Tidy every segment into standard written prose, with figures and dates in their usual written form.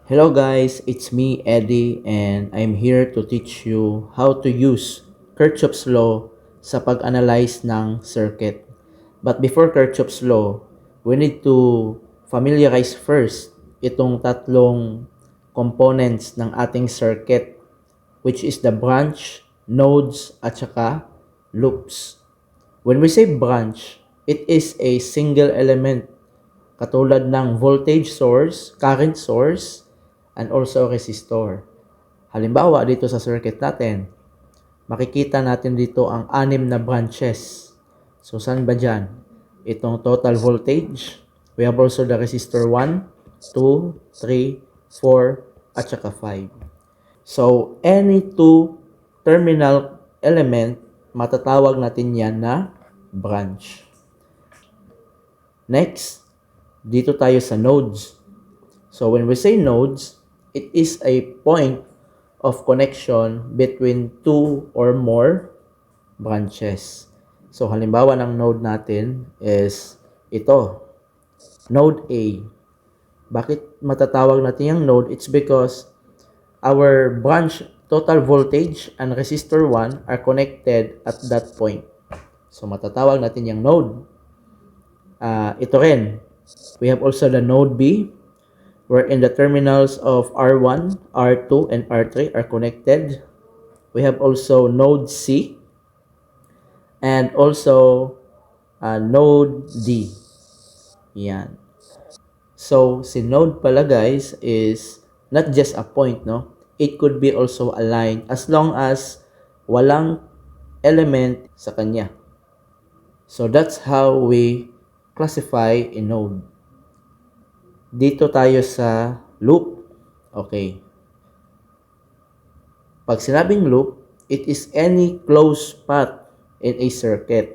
Hello guys, it's me Eddie and I'm here to teach you how to use Kirchhoff's law sa pag-analyze ng circuit. But before Kirchhoff's law, we need to familiarize first itong tatlong components ng ating circuit, which is the branch, nodes, at saka loops. When we say branch, it is a single element katulad ng voltage source, current source, and also resistor. Halimbawa, dito sa circuit natin, makikita natin dito ang 6 na branches. So, saan ba dyan? Itong total voltage. We have also the resistor 1, 2, 3, 4, at saka 5. So, any two terminal element, matatawag natin yan na branch. Next, dito tayo sa nodes. So when we say nodes, it is a point of connection between two or more branches. So halimbawa ng node natin is ito, node A. Bakit matatawag natin yung node? It's because our branch total voltage and resistor 1 are connected at that point. So matatawag natin yung node. Ito rin, we have also the node B, wherein the terminals of R1, R2, and R3 are connected. We have also node C, and also node D. Yan. So, si node pala guys is not just a point, no? It could be also a line as long as walang element sa kanya. So, that's how we classify a node. Dito tayo sa loop. Okay. Pag sinabing loop, it is any closed path in a circuit.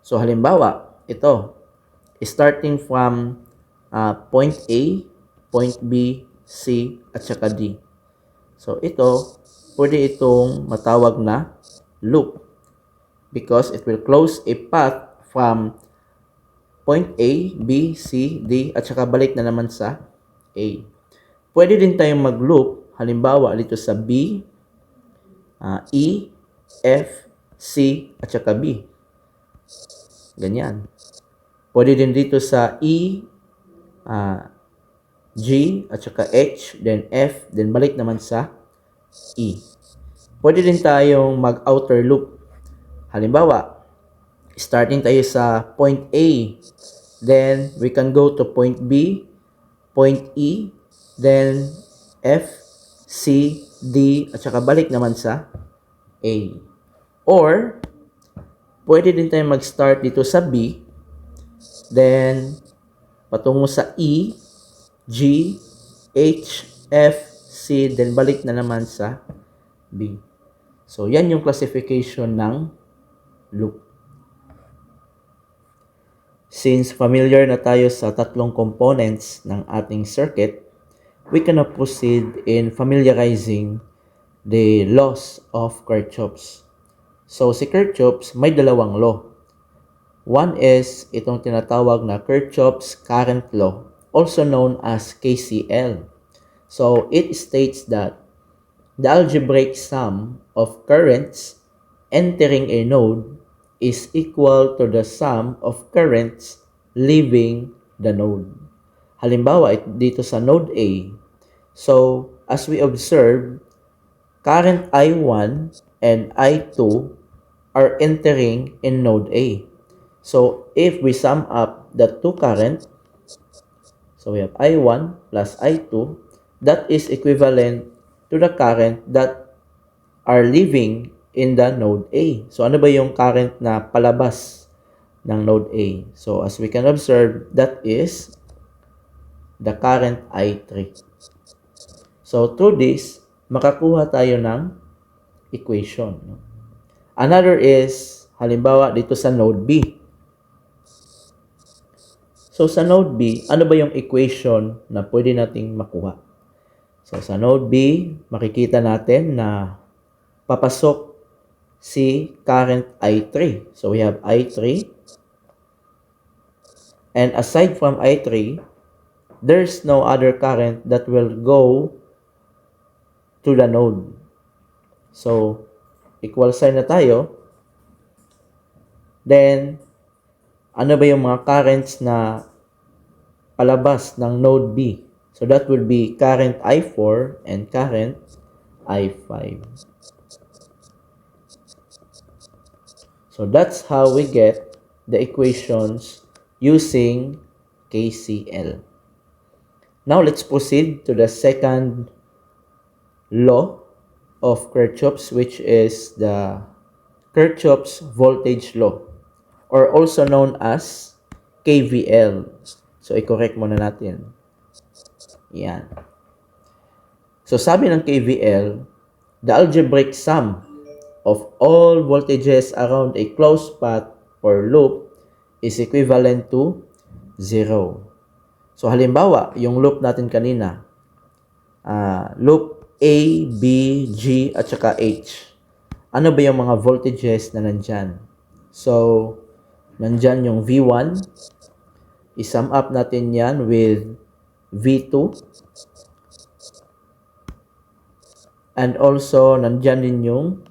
So halimbawa, ito, starting from point A, point B, C, at saka D. So ito, pwede itong matawag na loop because it will close a path from point A, B, C, D, at saka balik na naman sa A. Pwede din tayong mag-loop, halimbawa dito sa B, E, F, C, at saka B. Ganyan. Pwede din dito sa E, G, at saka H, then F, then balik naman sa E. Pwede din tayong mag-outer loop. Halimbawa, starting tayo sa point A, then we can go to point B, point E, then F, C, D, at saka balik naman sa A. Or, pwede din tayo mag-start dito sa B, then patungo sa E, G, H, F, C, then balik na naman sa B. So, yan yung classification ng loop. Since familiar na tayo sa tatlong components ng ating circuit, we can now proceed in familiarizing the laws of Kirchhoff's. So, si Kirchhoff's may dalawang law. One is itong tinatawag na Kirchhoff's current law, also known as KCL. So, it states that the algebraic sum of currents entering a node is equal to the sum of currents leaving the node. Halimbawa, dito sa node A. So, as we observe, current I1 and I2 are entering in node A. So, if we sum up the two current, so we have I1 plus I2, that is equivalent to the current that are leaving in the node A. So, ano ba yung current na palabas ng node A? So, as we can observe, that is the current I3. So, through this, makakuha tayo ng equation. Another is, halimbawa, dito sa node B. So, sa node B, ano ba yung equation na pwede nating makuha? So, sa node B, makikita natin na papasok si current I3. So, we have I3. And aside from I3, there's no other current that will go to the node. So, equal sign na tayo. Then, ano ba yung mga currents na palabas ng node B? So, that will be current I4 and current I5. So, that's how we get the equations using KCL. Now, let's proceed to the second law of Kirchhoff's, which is the Kirchhoff's voltage law, or also known as KVL. So, i-correct muna natin. Yan. So, sabi ng KVL, the algebraic sum of all voltages around a closed path or loop is equivalent to 0. So, halimbawa, yung loop natin kanina, loop A, B, G, at saka H. Ano ba yung mga voltages na nandyan? So, nandyan yung V1. I-sum up natin yan with V2. And also, nandyan din yung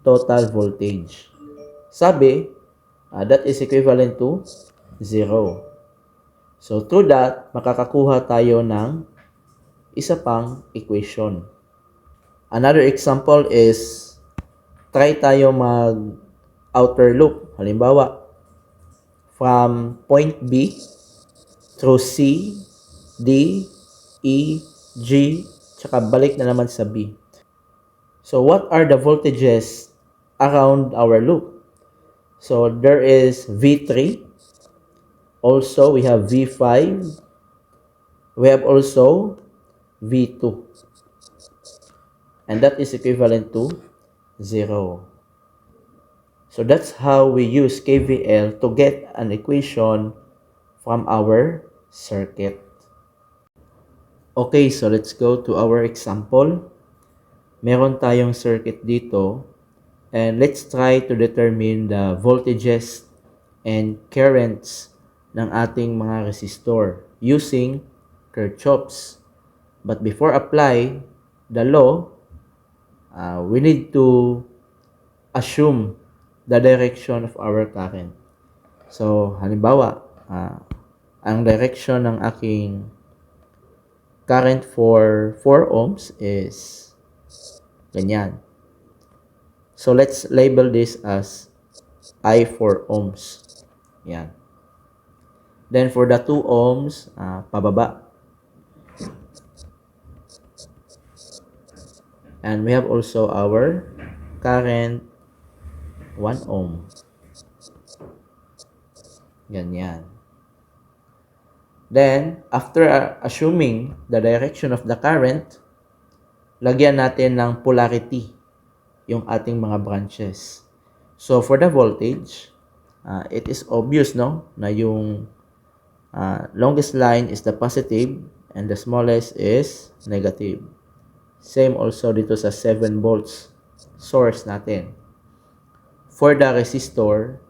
total voltage. Sabi, that is equivalent to 0. So, through that, makakakuha tayo ng isa pang equation. Another example is, try tayo mag-outer loop. Halimbawa, from point B through C, D, E, G, tsaka balik na naman sa B. So, what are the voltages around our loop? So, there is V3. Also, we have V5. We have also V2. And that is equivalent to 0. So, that's how we use KVL to get an equation from our circuit. Okay, so let's go to our example. Meron tayong circuit dito. And let's try to determine the voltages and currents ng ating mga resistor using Kirchhoff's. But before apply the law, we need to assume the direction of our current. So, halimbawa, ang direction ng aking current for 4 ohms is ganyan. So, let's label this as I4 ohms. Yan. Then, for the 2 ohms, pababa. And we have also our current 1 ohm. Ganyan. Then, after assuming the direction of the current, lagyan natin ng polarity yung ating mga branches. So, for the voltage, it is obvious, no? Na yung longest line is the positive and the smallest is negative. Same also dito sa 7 volts source natin. For the resistor,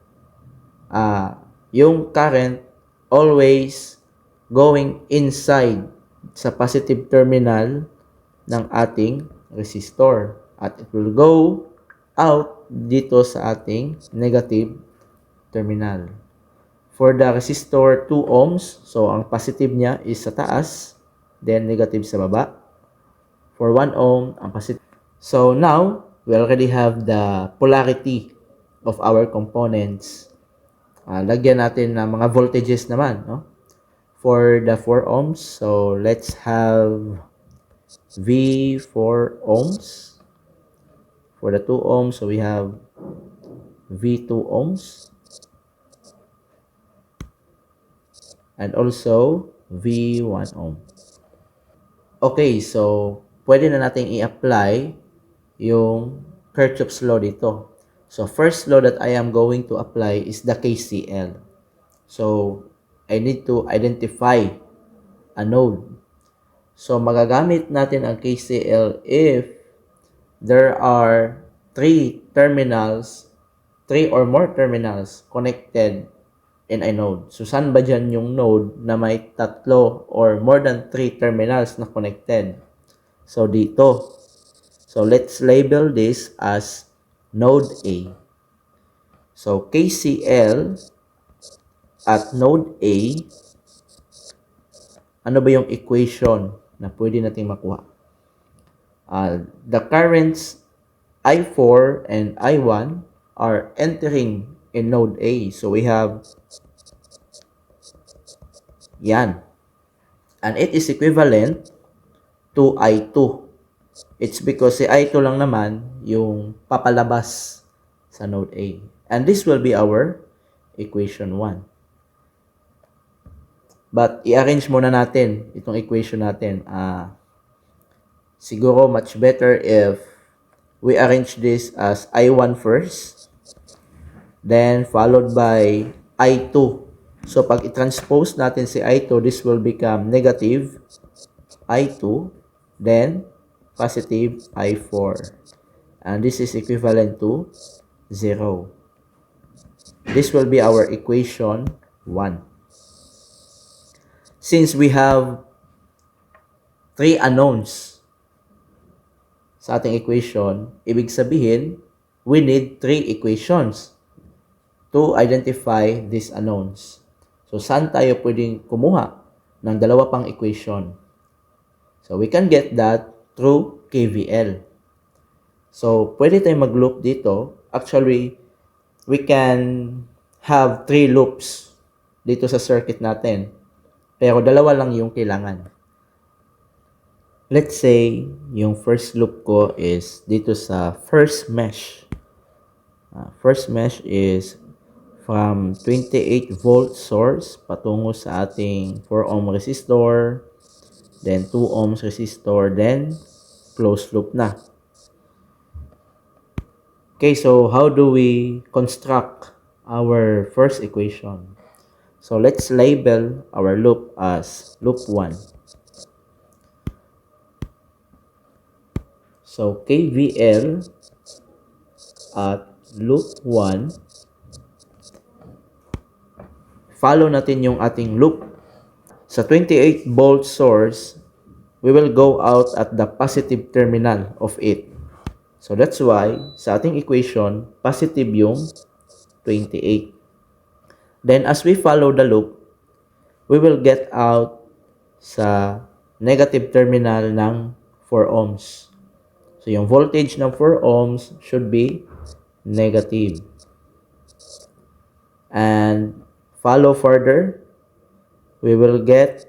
yung current always going inside sa positive terminal ng ating resistor. At it will go out dito sa ating negative terminal. For the resistor 2 ohms, so ang positive niya is sa taas, then negative sa baba. For 1 ohm, ang positive. So now, we already have the polarity of our components. Lagyan natin ng mga voltages naman, no? For the 4 ohms, so let's have V4 ohms. For the 2 ohms, so we have V2 ohms. And also, V1 ohm. Okay, so pwede na natin i-apply yung Kirchhoff's law dito. So, first law that I am going to apply is the KCL. So, I need to identify a node. So, magagamit natin ang KCL if there are 3 or more terminals connected in a node. So, saan ba dyan yung node na may tatlo or more than 3 terminals na connected? So, dito. So, let's label this as node A. So, KCL at node A, ano ba yung equation na pwede nating makuha? The currents I4 and I1 are entering in node A. So, we have yan. And it is equivalent to I2. It's because si I2 lang naman yung papalabas sa node A. And this will be our equation 1. But i-arrange muna natin itong equation natin. Siguro much better if we arrange this as I1 first, then followed by I2. So pag i-transpose natin si I2, this will become negative I2, then positive I4. And this is equivalent to 0. This will be our equation 1. Since we have 3 unknowns sa ating equation, ibig sabihin, we need 3 equations to identify these unknowns. So, saan tayo pwedeng kumuha ng dalawa pang equation? So, we can get that through KVL. So, pwede tayong mag-loop dito. Actually, we can have 3 loops dito sa circuit natin. Pero dalawa lang yung kailangan. Let's say, yung first loop ko is dito sa first mesh. First mesh is from 28 volt source patungo sa ating 4 ohm resistor, then 2 ohms resistor, then closed loop na. Okay, so how do we construct our first equation? So let's label our loop as loop 1. So KVL at loop 1, follow natin yung ating loop. Sa 28 volt source, we will go out at the positive terminal of it. So that's why sa ating equation, positive yung 28. Then as we follow the loop, we will get out sa negative terminal ng 4 ohms. So yung voltage ng 4 ohms should be negative. And follow further, we will get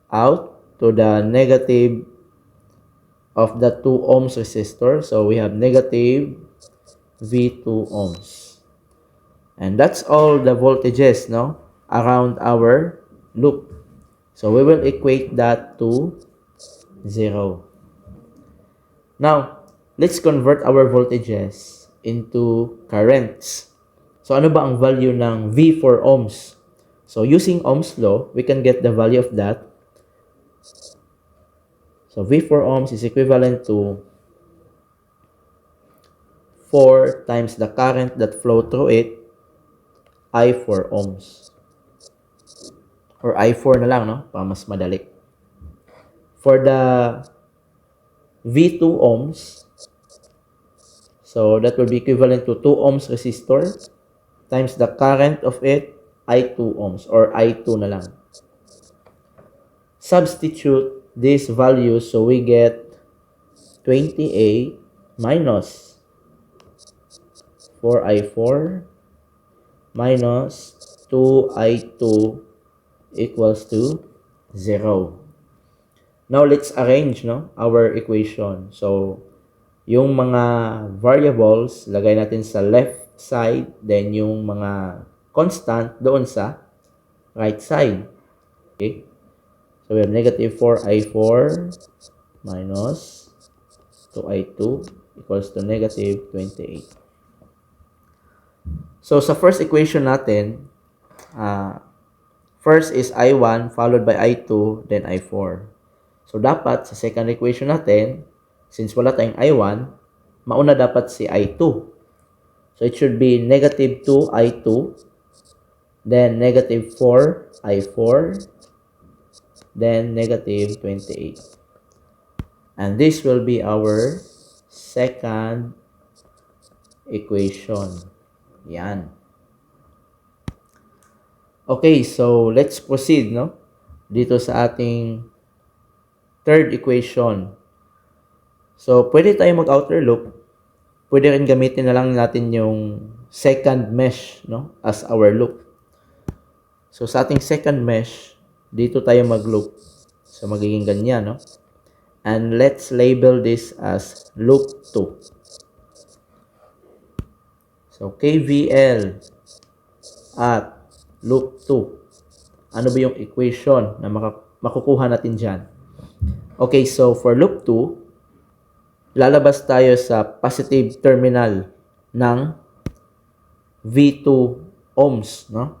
out to the negative of the 2 ohms resistor. So we have negative V2 ohms. And that's all the voltages, no, around our loop. So we will equate that to 0. Now, let's convert our voltages into currents. So ano ba ang value ng V for ohms? So using Ohm's law, we can get the value of that. So V for ohms is equivalent to 4 times the current that flow through it, I for ohms. Or I4 na lang, no? Para mas madali. For the V2 ohms, so that will be equivalent to 2 ohms resistor times the current of it, I2 ohms, or I2 na lang. Substitute these values, so we get 28 minus 4I4 minus 2I2 equals to 0. Now, let's arrange, no, our equation. So, yung mga variables, lagay natin sa left side, then yung mga constant doon sa right side. Okay? So, we have negative 4I4 minus 2I2 equals to negative 28. So, sa first equation natin, first is I1 followed by I2, then I4. So, dapat sa second equation natin, since wala tayong I1, mauna dapat si I2. So, it should be negative 2I2 then negative 4 I4, then negative 28. And this will be our second equation. Yan. Okay, so let's proceed, no? Dito sa ating third equation. So, pwede tayo mag-outer loop. Pwede rin gamitin na lang natin yung second mesh, no? As our loop. So, sa ating second mesh, dito tayo mag-loop. So, magiging ganyan, no? And let's label this as loop 2. So, KVL at loop 2. Ano ba yung equation na makukuha natin dyan? Okay, so for loop 2, lalabas tayo sa positive terminal ng V2 ohms, no?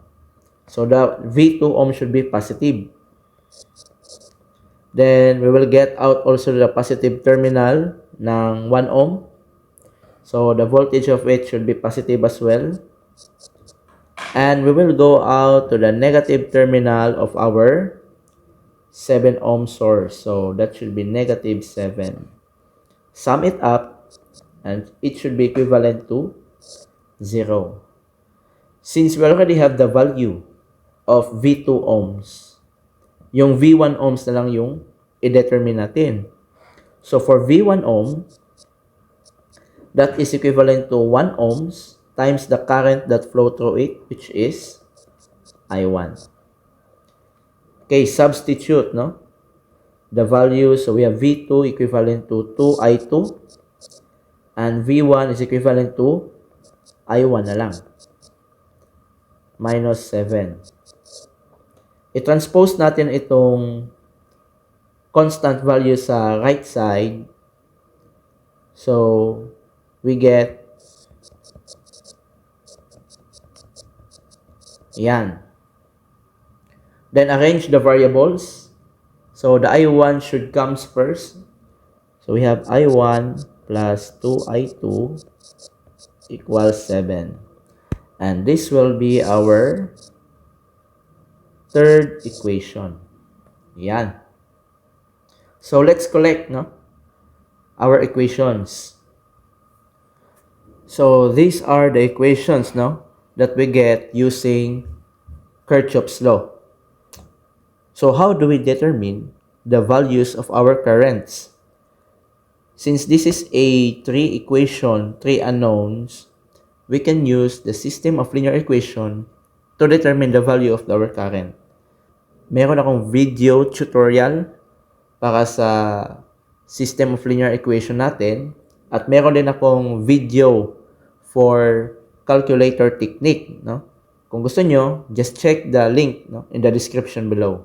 So the V2 ohm should be positive. Then we will get out also the positive terminal ng 1 ohm. So the voltage of it should be positive as well. And we will go out to the negative terminal of our 7 ohm source. So that should be negative 7. Sum it up and it should be equivalent to 0. Since we already have the value of V2 ohms, yung V1 ohms na lang yung i-determine natin. So for V1 ohm, that is equivalent to 1 ohms times the current that flow through it, which is I1. Okay, substitute, no? The value, so we have V2 equivalent to 2I2 and V1 is equivalent to I1 na lang. Minus 7. I-transpose natin itong constant value sa right side. So, we get yan. Then arrange the variables. So the I1 should comes first. So we have I1 plus 2I2 equals 7. And this will be our third equation. Yan. So let's collect, no, our equations. So these are the equations, no, that we get using Kirchhoff's law. So how do we determine the values of our currents? Since this is a 3 equation, 3 unknowns, we can use the system of linear equation to determine the value of our current. Meron akong video tutorial para sa system of linear equation natin at meron din akong video for calculator technique, no? Kung gusto nyo, just check the link, no, in the description below.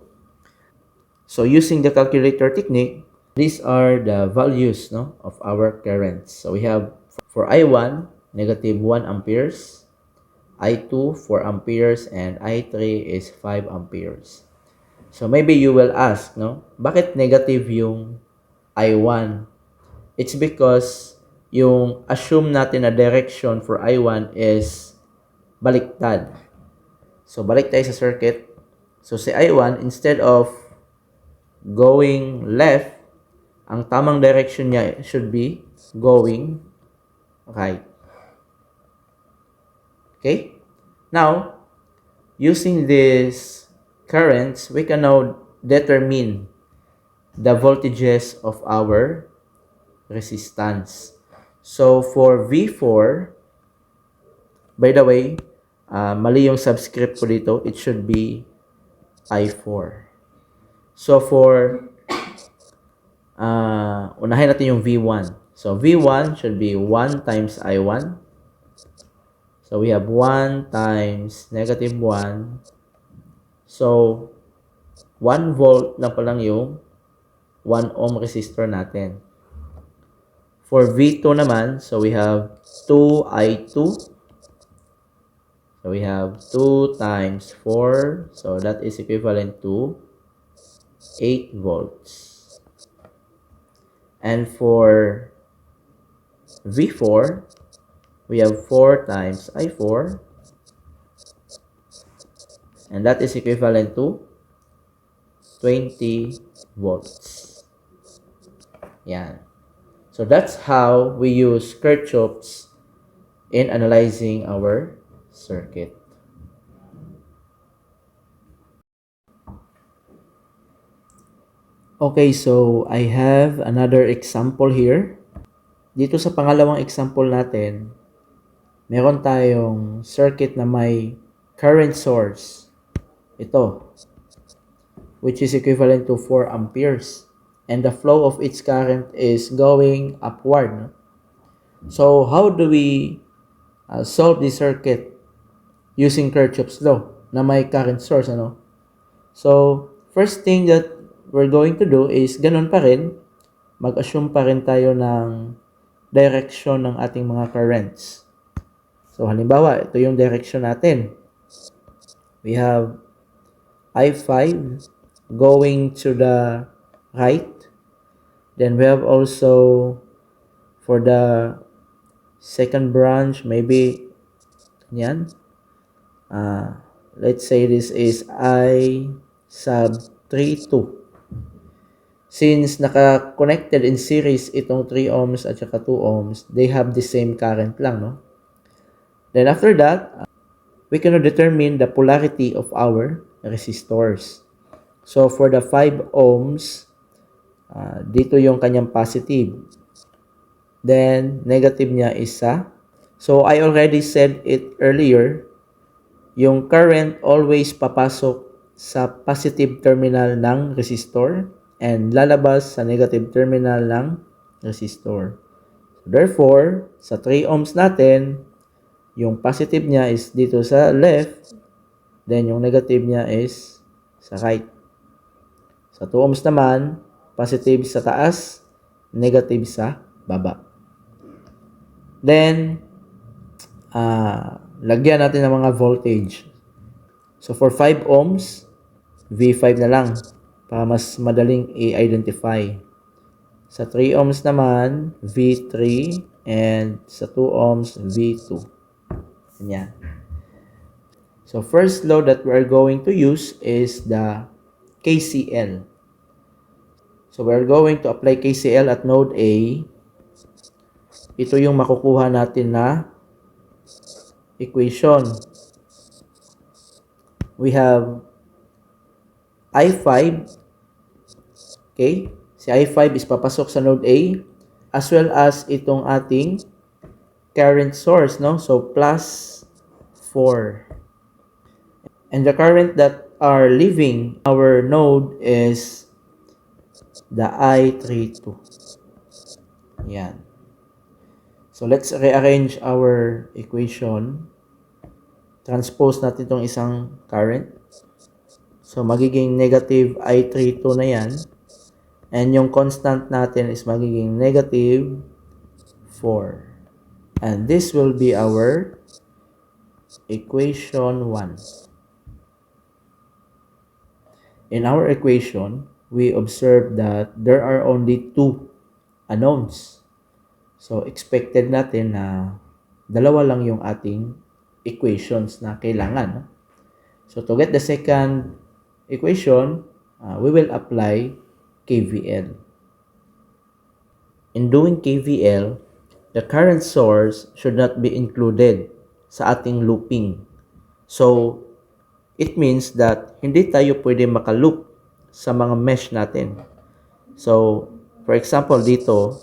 So using the calculator technique, these are the values, no, of our currents. So we have for I1, negative 1 amperes, I2, 4 amperes, and I3 is 5 amperes. So maybe you will ask, no, bakit negative yung I1? It's because yung assume natin na direction for I1 is baliktad. So balik tayo sa circuit. So si I1, instead of going left, ang tamang direction niya should be going right. Okay? Now, using these currents, we can now determine the voltages of our resistance. So, for V4, by the way, mali yung subscript ko dito. It should be I4. So, for unahin natin yung V1. So, V1 should be 1 times I1. So, we have 1 times negative 1. So, 1 volt na pa lang yung 1 ohm resistor natin. For V2 naman, so we have 2I2. So, we have 2 times 4. So, that is equivalent to 8 volts. And for V4, we have 4 times I4. And that is equivalent to 20 volts. Yan. So that's how we use Kirchhoff's in analyzing our circuit. Okay, so I have another example here. Dito sa pangalawang example natin, meron tayong circuit na may current source. Ito, which is equivalent to 4 amperes. And the flow of its current is going upward. No? So how do we solve this circuit using Kirchhoff's law na may current source? Ano? So first thing that we're going to do is ganun pa rin, mag-assume pa rin tayo ng direction ng ating mga currents. So halimbawa, ito yung direction natin. We have I5 going to the right. Then we have also for the second branch, maybe yan. Let's say this is I sub 32. Since naka-connected in series itong 3 ohms at saka 2 ohms, they have the same current lang, no? Then after that, we can determine the polarity of our resistors. So for the 5 ohms, dito yung kanyang positive. Then negative niya is sa. So I already said it earlier, yung current always papasok sa positive terminal ng resistor and lalabas sa negative terminal ng resistor. Therefore, sa 3 ohms natin, yung positive niya is dito sa left, then yung negative niya is sa right. Sa 2 ohms naman, positive sa taas, negative sa baba. Then, lagyan natin ng mga voltage. So, for 5 ohms, V5 na lang para mas madaling i-identify. Sa 3 ohms naman, V3, and sa 2 ohms, V2. Ganyan. So, first law that we're going to use is the KCL. So, we're going to apply KCL at node A. Ito yung makukuha natin na equation. We have I5. Okay? Si I5 is papasok sa node A as well as itong ating current source, no? So, plus 4. And the current that are leaving our node is the I32. Yan. So, let's rearrange our equation. Transpose natin itong isang current. So, magiging negative I32 na yan. And yung constant natin is magiging negative 4. And this will be our equation 1. In our equation, we observe that there are only 2 unknowns. So, expected natin na dalawa lang yung ating equations na kailangan. So, to get the second equation, we will apply KVL. In doing KVL, the current source should not be included sa ating looping. So, it means that hindi tayo pwede makaloop sa mga mesh natin. So, for example, dito,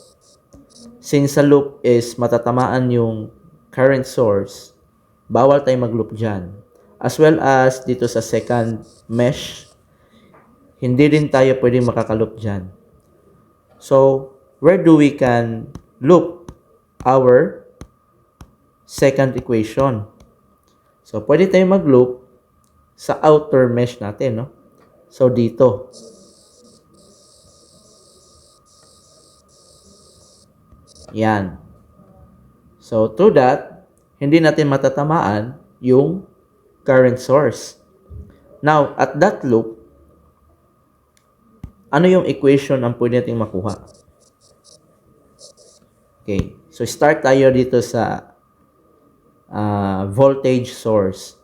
since sa loop is matatamaan yung current source, bawal tayo mag-loop dyan. As well as dito sa second mesh, hindi din tayo pwedeng makakaloop dyan. So, where do we can loop our second equation? So, pwede tayo mag-loop sa outer mesh natin, no? So, dito. Yan. So, through that, hindi natin matatamaan yung current source. Now, at that loop, ano yung equation ang pwede natin makuha? Okay. So, start tayo dito sa voltage source.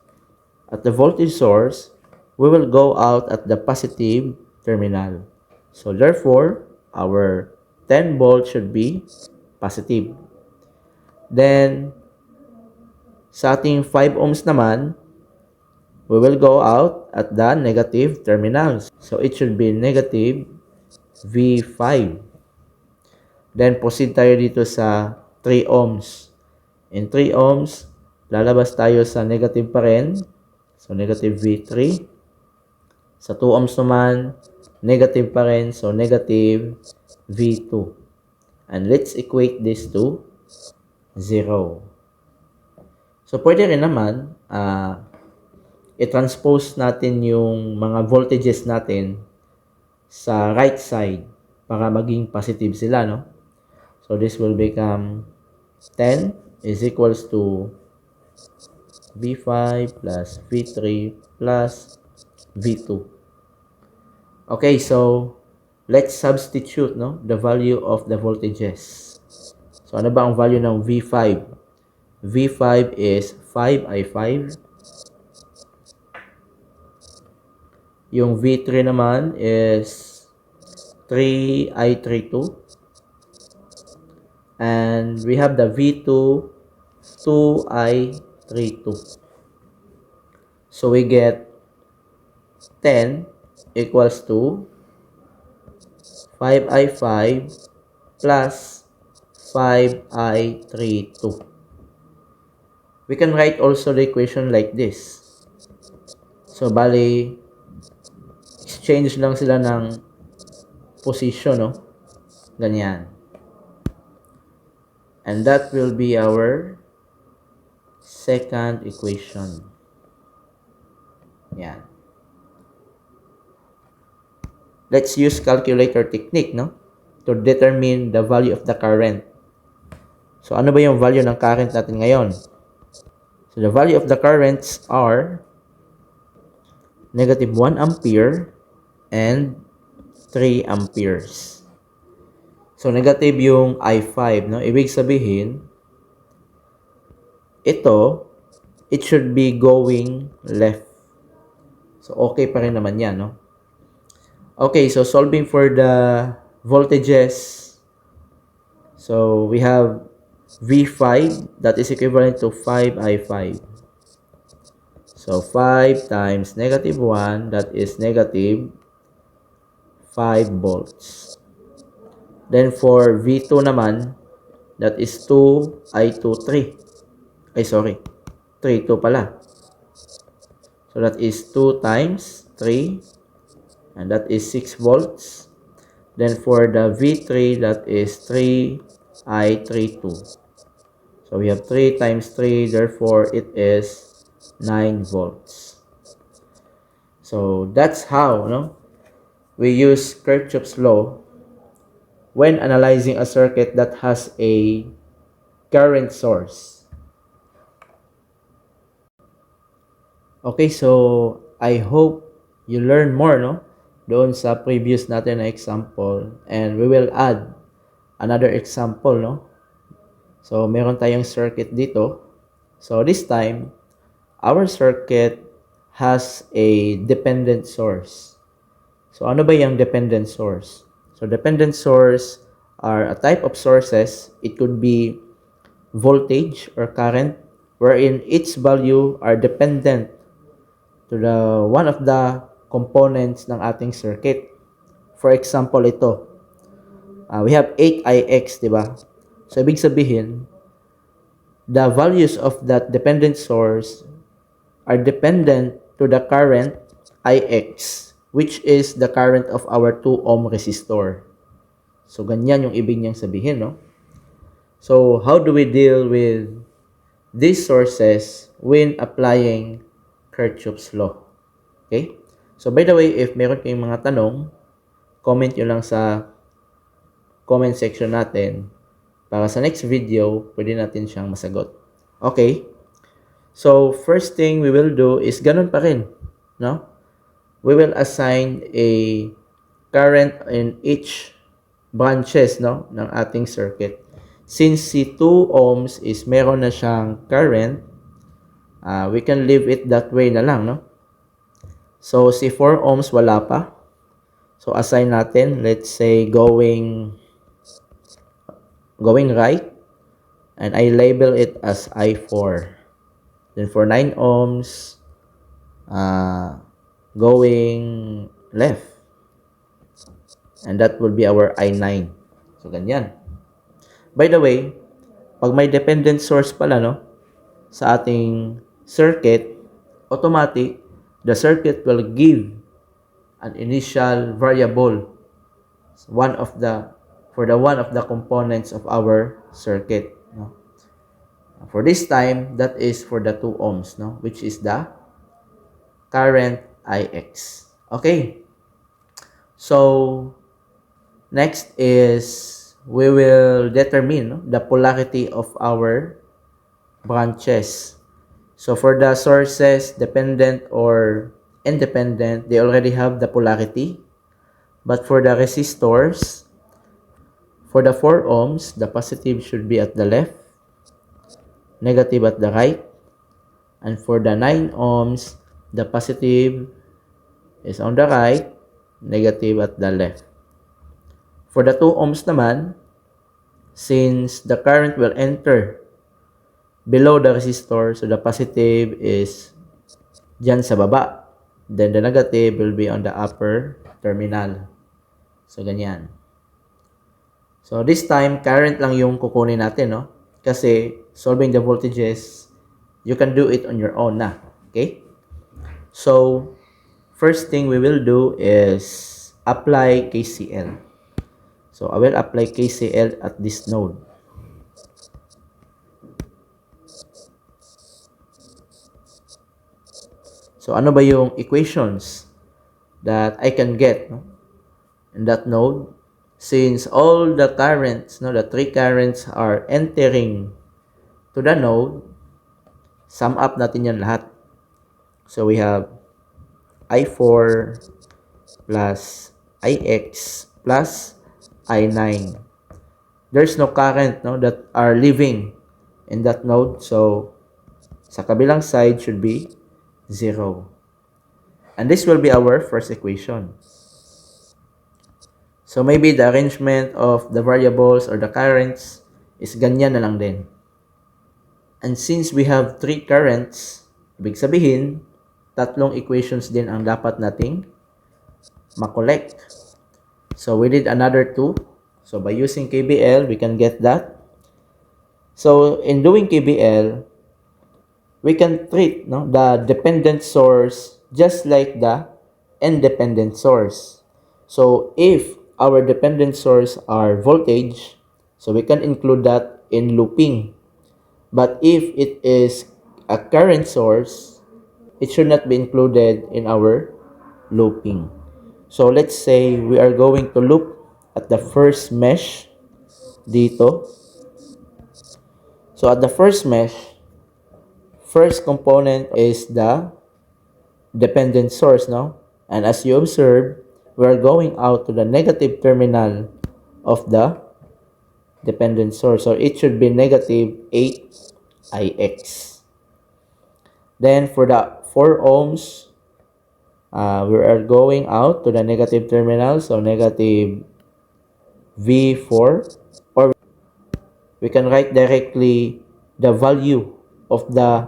at the voltage source, we will go out at the positive terminal. So therefore, our 10 volt should be positive. Then, sa ating 5 ohms naman, we will go out at the negative terminal. So it should be negative V5. Then proceed tayo dito sa 3 ohms. In 3 ohms, lalabas tayo sa negative pa rin. So negative V3. Sa 2 ohms naman, negative pa rin. So negative V2. And let's equate this to 0. So pwede rin naman, i-transpose natin yung mga voltages natin sa right side para maging positive sila, no? So this will become 10 is equals to V5 plus V3 plus V2. Okay, so let's substitute, no, the value of the voltages. So ano ba ang value ng V5? V5 is 5I5. Yung V3 naman is 3I32. And we have the V2, 2I32. So we get 10 equals to 5I5 plus 5I32. We can write also the equation like this. So, bali, exchange lang sila ng position, no? Ganyan. And that will be our second equation. Yan. Let's use calculator technique, no? To determine the value of the current. So, ano ba yung value ng current natin ngayon? So, the value of the currents are negative 1 ampere and 3 amperes. So, negative yung I5, no? Ibig sabihin, ito, it should be going left. So, okay pa rin naman yan, no? Okay, so solving for the voltages. So, we have V5, that is equivalent to 5I5. So, 5 times negative 1, that is negative 5 volts. Then, for V2 naman, that is 2I23. Ay, sorry. 3, 2 pala. So, that is 2 times 3, and that is 6 volts. Then, for the V3, that is 3I32. So, we have 3 times 3, therefore, it is 9 volts. So, that's how, no, we use Kirchhoff's law when analyzing a circuit that has a current source. Okay, so I hope you learn more, no, doon sa previous natin na example, and we will add another example, no. So, meron tayong circuit dito. So, this time, our circuit has a dependent source. So, ano ba yung dependent source? So, dependent source are a type of sources. It could be voltage or current, wherein its value are dependent to the one of the components ng ating circuit. For example, ito. We have 8ix, di ba? So, ibig sabihin, the values of that dependent source are dependent to the current Ix, which is the current of our 2 ohm resistor. So, ganyan yung ibig niyang sabihin, no? So, how do we deal with these sources when applying Kirchhoff's law? Okay? So, by the way, if meron kayong mga tanong, comment nyo lang sa comment section natin. Para sa next video, pwede natin siyang masagot. Okay? So, first thing we will do is ganun pa rin, no? We will assign a current in each branches, no, ng ating circuit. Since si 2 ohms is meron na siyang current, We can leave it that way na lang, no? So, si 4 ohms wala pa. So, assign natin, let's say, going right. And I label it as I4. Then for 9 ohms, going left. And that will be our I9. So, ganyan. By the way, pag may dependent source pala, no, sa ating circuit, automatic, the circuit will give an initial variable for one of the components of our circuit, no? For this time, that is for the 2 ohms, no, which is the current Ix. Okay. So next is we will determine, no, the polarity of our branches. So for the sources, dependent or independent, they already have the polarity. But for the resistors, for the 4 ohms, the positive should be at the left, negative at the right. And for the 9 ohms, the positive is on the right, negative at the left. For the 2 ohms naman, since the current will enter below the resistor, so the positive is dyan sa baba. Then the negative will be on the upper terminal. So, ganyan. So, this time, current lang yung kukunin natin, no? Kasi, solving the voltages, you can do it on your own na. Okay? So, first thing we will do is apply KCL. So, I will apply KCL at this node. So, ano ba yung equations that I can get, no, in that node? Since all the currents, no, the 3 currents are entering to the node, sum up natin yan lahat. So, we have I4 plus Ix plus I9. There's no current, no, that are living in that node. So, sa kabilang side should be 0. And this will be our first equation. So, maybe the arrangement of the variables or the currents is ganyan na lang din. And since we have 3 currents, ibig sabihin, tatlong equations din ang dapat nating makolect. So, we did another 2. So, by using KBL, we can get that. So, in doing KBL, we can treat, no, the dependent source just like the independent source. So, if our dependent source are voltage, so we can include that in looping. But if it is a current source, it should not be included in our looping. So, let's say we are going to loop at the first mesh dito. So, at the first mesh, first component is the dependent source, no? And as you observe, we are going out to the negative terminal of the dependent source. So, it should be negative 8Ix. Then, for the 4 ohms, we are going out to the negative terminal. So, negative V4. Or we can write directly the value of the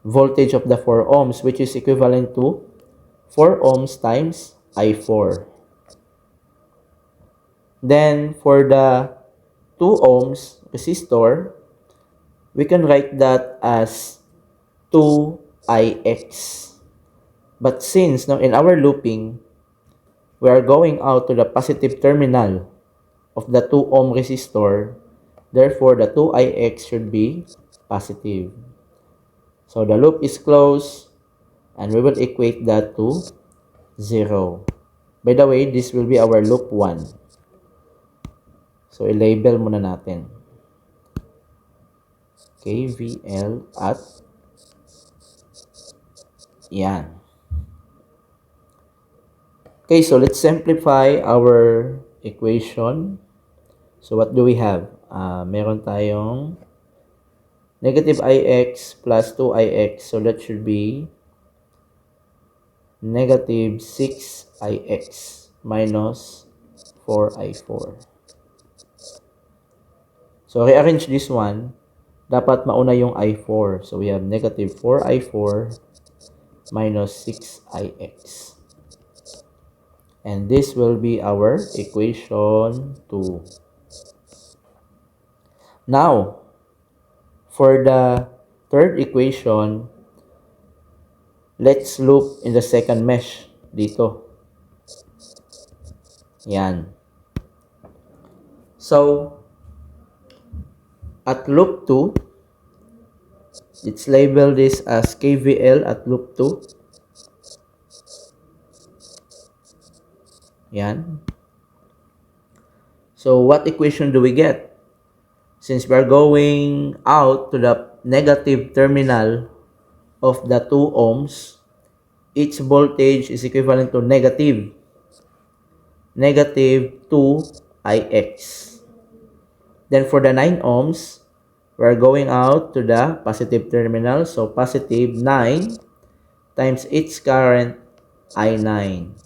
voltage of the 4 ohms, which is equivalent to 4 ohms times I4. Then, for the 2 ohms resistor, we can write that as 2Ix. But since, no, in our looping, we are going out to the positive terminal of the 2 ohm resistor, therefore, the 2Ix should be positive. So, the loop is closed, and we will equate that to 0. By the way, this will be our loop 1. So, i-label muna natin. KVL at yan. Okay, so let's simplify our equation. So, what do we have? Meron tayong negative ix plus 2ix. So that should be negative 6ix minus 4i4. So rearrange this one. Dapat mauna yung i4. So we have negative 4i4 minus 6ix. And this will be our equation 2. Now, for the third equation, let's loop in the second mesh dito. Yan. So, at loop 2, let's label this as KVL at loop 2. Yan. So, what equation do we get? Since we are going out to the negative terminal of the 2 ohms, each voltage is equivalent to negative 2ix. Then for the 9 ohms, we are going out to the positive terminal. So positive 9 times its current I9.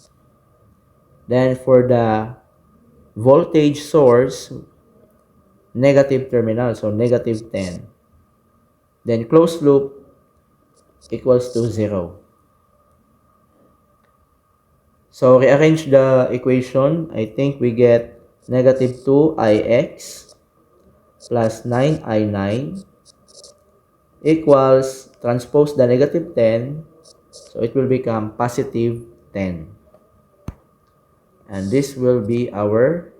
Then for the voltage source, negative terminal, so negative 10. Then closed loop equals to 0. So rearrange the equation. I think we get negative 2ix plus 9i9 equals, transpose the negative 10, so it will become positive 10. And this will be our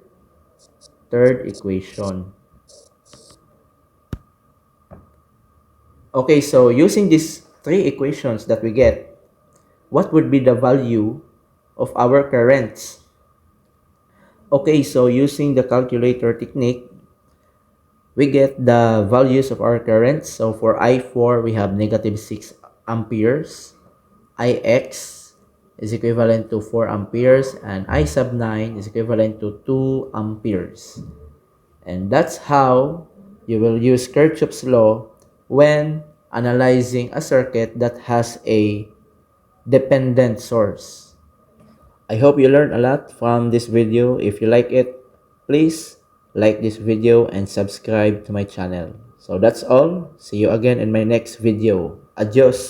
third equation. Okay, so using these three equations that we get, what would be the value of our currents? Okay, so using the calculator technique, we get the values of our currents. So for I4, we have negative 6 amperes. Ix is equivalent to 4 amperes. And I sub 9 is equivalent to 2 amperes. And that's how you will use Kirchhoff's law when analyzing a circuit that has a dependent source. I hope you learned a lot from this video. If you like it, please like this video and subscribe to my channel. So that's all. See you again in my next video. Adios!